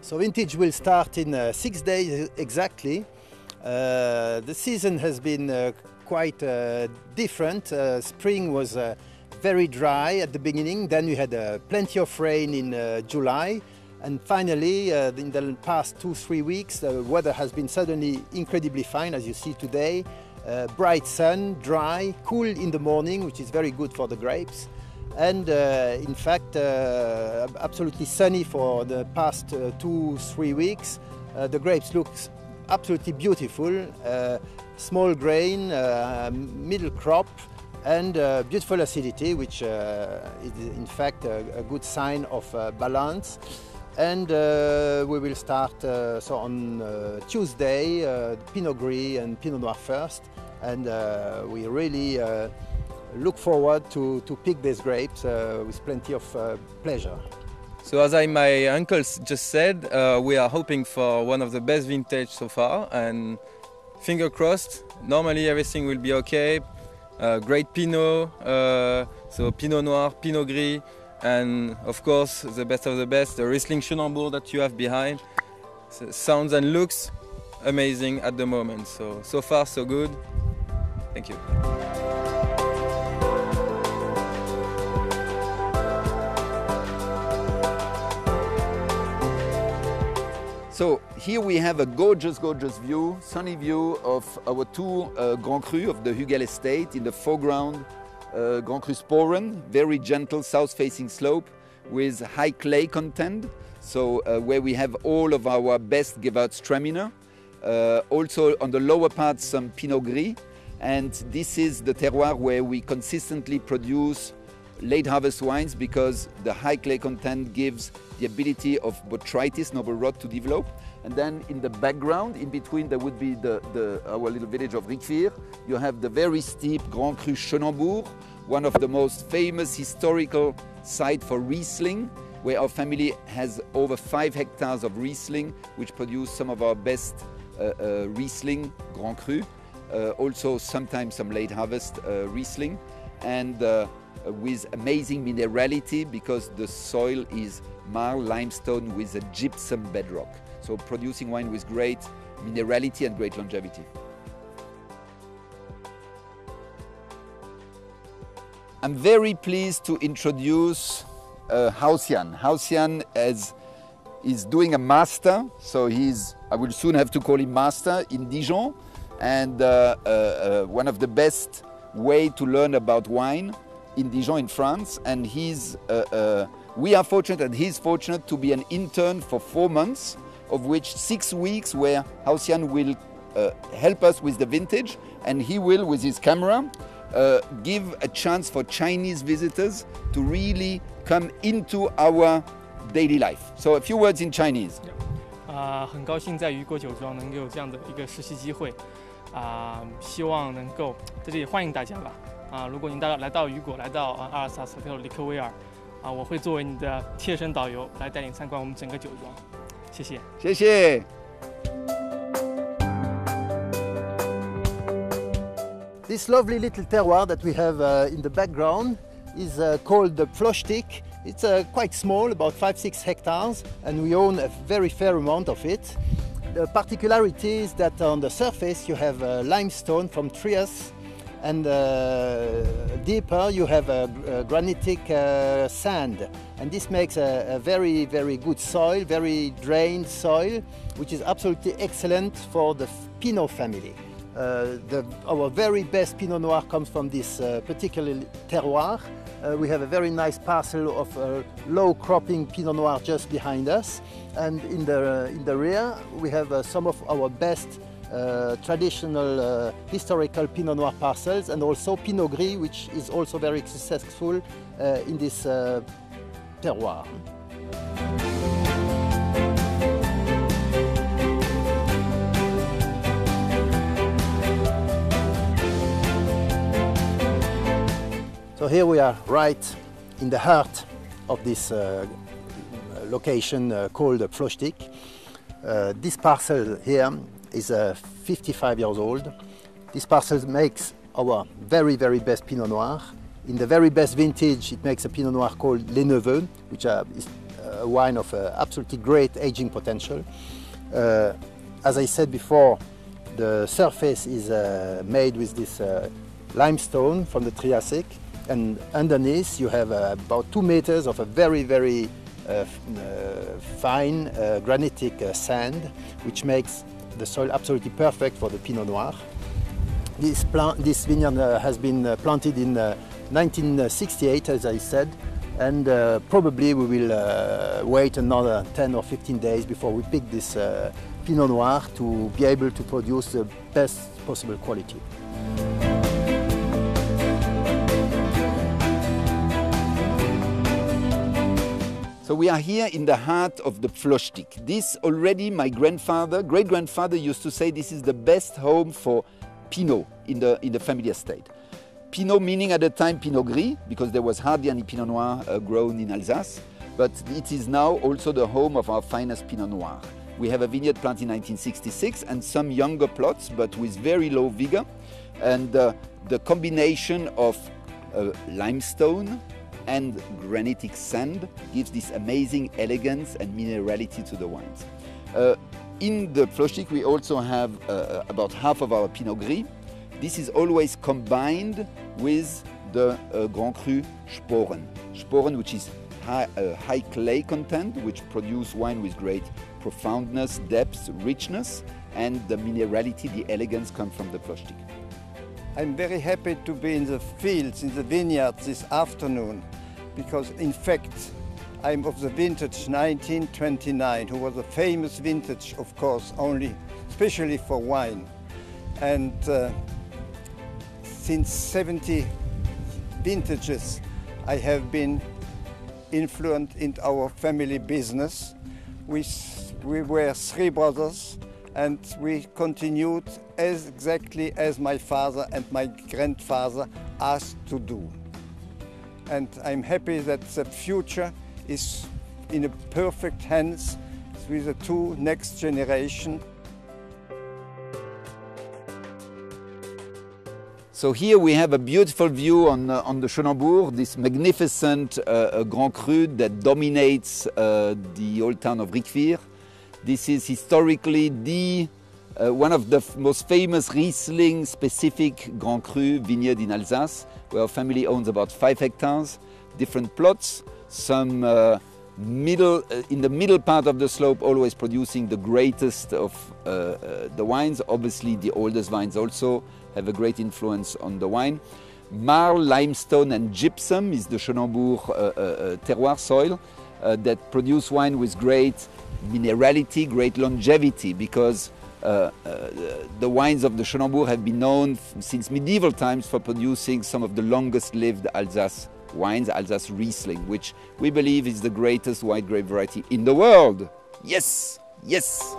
So vintage will start in 6 days exactly. The season has been quite different. Spring was very dry at the beginning, then we had plenty of rain in July, and finally in the past 2-3 weeks the weather has been suddenly incredibly fine, as you see today. Bright sun, dry, cool in the morning, which is very good for the grapes, and in fact absolutely sunny for the past 2-3 weeks. The grapes look absolutely beautiful, small grain, middle crop, and beautiful acidity, which is in fact a good sign of balance. And we will start so on Tuesday, Pinot Gris and Pinot Noir first, and we really look forward to pick these grapes with plenty of pleasure. So as my uncle just said, we are hoping for one of the best vintage so far, and finger crossed, normally everything will be okay. Great Pinot, so Pinot Noir, Pinot Gris, and of course the best of the best, the Riesling Schönenbourg that you have behind. So sounds and looks amazing at the moment, so far so good. Thank you. So here we have a gorgeous view, sunny view of our two Grand Cru of the Hugel estate. In the foreground, Grand Cru Sporen, very gentle south-facing slope with high clay content. So where we have all of our best Gewürztraminer. Also on the lower part some Pinot Gris, and this is the terroir where we consistently produce late harvest wines, because the high clay content gives the ability of botrytis, noble rot, to develop. And then in the background, in between, there would be our little village of Riquefire. You have the very steep Grand Cru Schönenbourg, one of the most famous historical sites for Riesling, where our family has over 5 hectares of Riesling, which produce some of our best Riesling Grand Cru. Also sometimes some late harvest Riesling, and with amazing minerality, because the soil is marl limestone with a gypsum bedrock. So producing wine with great minerality and great longevity. I'm very pleased to introduce Hausian. Hausian is doing a master, so I will soon have to call him master in Dijon, and one of the best way to learn about wine in Dijon in France. And we are fortunate, and he's fortunate to be an intern for 4 months, of which 6 weeks where Hausian will help us with the vintage, and he will, with his camera, give a chance for Chinese visitors to really come into our daily life. So a few words in Chinese. 很高兴在雨果酒庄能够有这样的一个实习机会，希望能够在这里欢迎大家吧。如果您来到雨果，来到阿尔萨斯和里克威尔，我会作为你的贴身导游来带领参观我们整个酒庄。谢谢。谢谢。This lovely little terroir that we have in the background is called the Plochtik. It's quite small, about 5-6 hectares, and we own a very fair amount of it. The particularity is that on the surface you have limestone from Trias, and deeper you have granitic sand, and this makes a very good soil, very drained soil, which is absolutely excellent for the Pinot family. Our very best Pinot Noir comes from this particular terroir. We have a very nice parcel of low cropping Pinot Noir just behind us, and in the rear we have some of our best traditional historical Pinot Noir parcels, and also Pinot Gris, which is also very successful in this terroir. So here we are right in the heart of this location called Plochtik. This parcel here is 55 years old. This parcel makes our very best Pinot Noir. In the very best vintage, it makes a Pinot Noir called Les Neveux, which is a wine of absolutely great aging potential. As I said before, the surface is made with this limestone from the Triassic, and underneath you have about 2 meters of a very, very fine granitic sand, which makes the soil absolutely perfect for the Pinot Noir. This vineyard has been planted in 1968, as I said, and probably we will wait another 10 or 15 days before we pick this Pinot Noir to be able to produce the best possible quality. So we are here in the heart of the Floschtik. This already my great-grandfather used to say this is the best home for Pinot in the family estate. Pinot meaning at the time Pinot Gris, because there was hardly any Pinot Noir grown in Alsace, but it is now also the home of our finest Pinot Noir. We have a vineyard planted in 1966 and some younger plots, but with very low vigor. And the combination of limestone and granitic sand gives this amazing elegance and minerality to the wines. In the Floschtik we also have about half of our Pinot Gris. This is always combined with the Grand Cru Sporen. Sporen, which is high clay content, which produce wine with great profoundness, depth, richness, and the minerality, the elegance come from the Floschtik. I'm very happy to be in the fields, in the vineyards this afternoon, because in fact I'm of the vintage 1929, who was a famous vintage, of course, only especially for wine. And since 70 vintages I have been influenced in our family business. We were 3 brothers, and we continued exactly as my father and my grandfather asked to do. And I'm happy that the future is in a perfect hands with the 2 next generation. So here we have a beautiful view on the Chenambourg, this magnificent Grand Cru that dominates the old town of Riquewihr. This is historically one of the most famous Riesling-specific Grand Cru vineyard in Alsace, where our family owns about 5 hectares, different plots, some in the middle part of the slope, always producing the greatest of the wines. Obviously, the oldest vines also have a great influence on the wine. Marl, limestone and gypsum is the Chenambourg terroir soil that produce wine with great minerality, great longevity, because the wines of the Chenambourg have been known since medieval times for producing some of the longest lived Alsace wines, Alsace Riesling, which we believe is the greatest white grape variety in the world. Yes, yes.